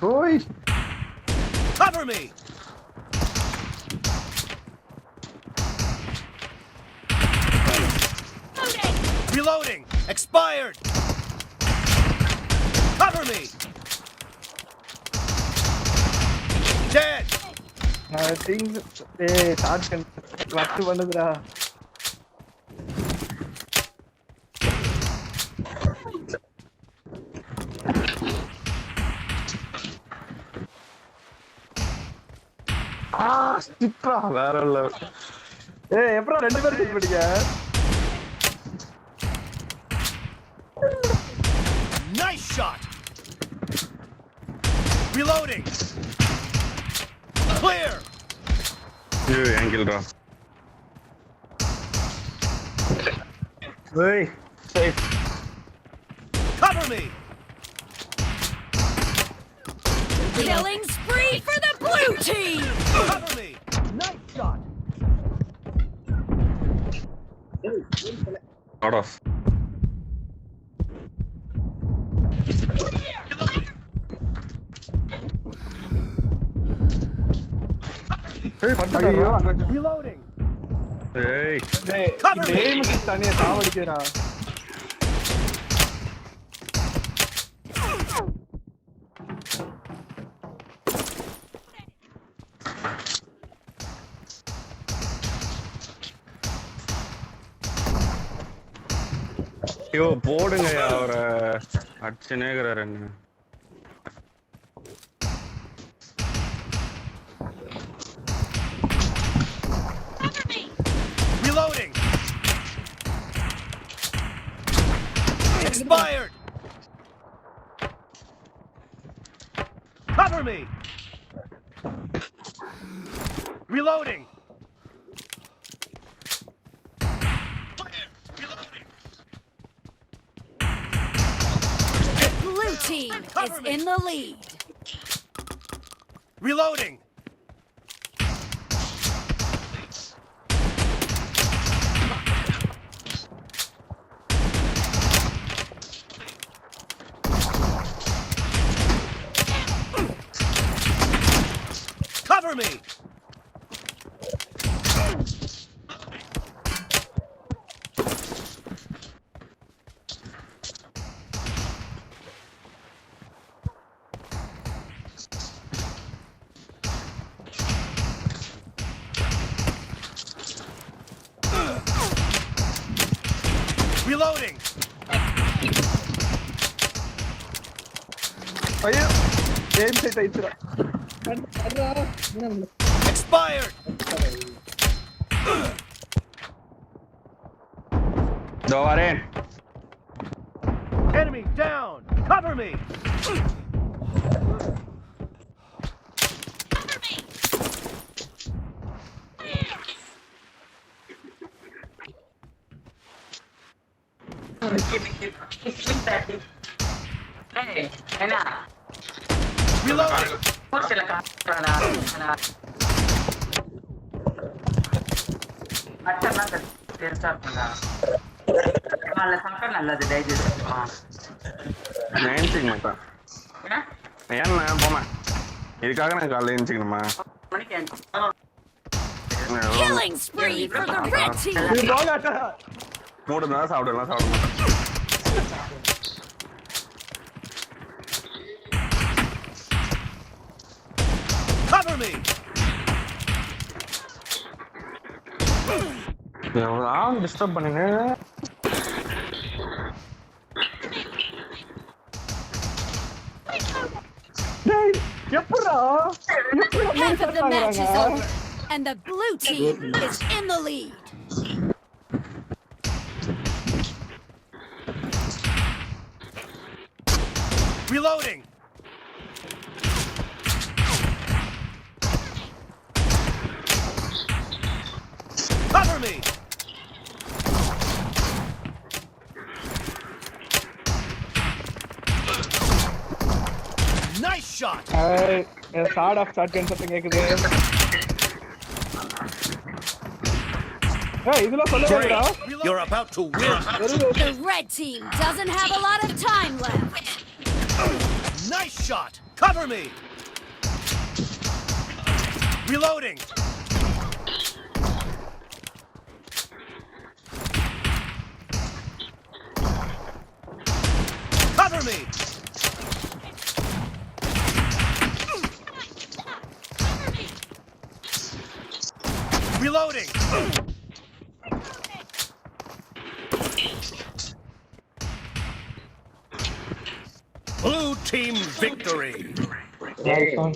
Oi! Cover me! Reloading! Expired! Cover me! Dead! I think shotgun clutch பண்ணுதுடா. ஸ்டிப்பா வேற இல்ல. எப்பறம் ரெண்டு பேரும் ஷூட் பண்ணீங்க? Nice shot! Reloading! Clear! Angle draw. Hey, safe. Cover me! Killing spree for the blue team! Cover me! Nice shot! Out of. ஐயோ Reloading! Hey. Cover me! Game தனியா சாவடிக்கிறா. ஐயோ போடுங்க அவரை அடிச்சுனேங்கிறாரு என்ன. Reloading! Expired! Cover me! Reloading! Blue team is in the lead. Reloading! Cover me! Reloading! ஐயோ game set ஆயிடுச்சுடா. Expired! இதோ வரேன். Enemy down! Cover me! Hey, என்ன? Reloading! போர்ஸ்ல காட்டுறானா? அட்டனா டேஸ்டா இருக்குடா. நல்ல சாப்பிட்டா நல்லது டைஜஸ்ட். நினைச்சிக்க மாட்டேன். ஏன்னா போமா இதுக்காக நான் காலையில் எழுந்திக்கணுமா? Killing spree for the red team! மூடு தான் சாப்பிடலாம் சாப்பிட மாட்டேன். Cover me! டிஸ்டர்ப் பண்ணுங்க. Half of the match is over, and the blue team is in the lead. Reloading! Cover me! Nice shot! Start of shotgun something கேக்குது. இதெல்லாம் சொல்லவேடா. You're about to win. The red team doesn't have a lot of time left. Nice shot! Cover Cover me! Reloading! Cover me! Reloading! Blue team victory! Nice one.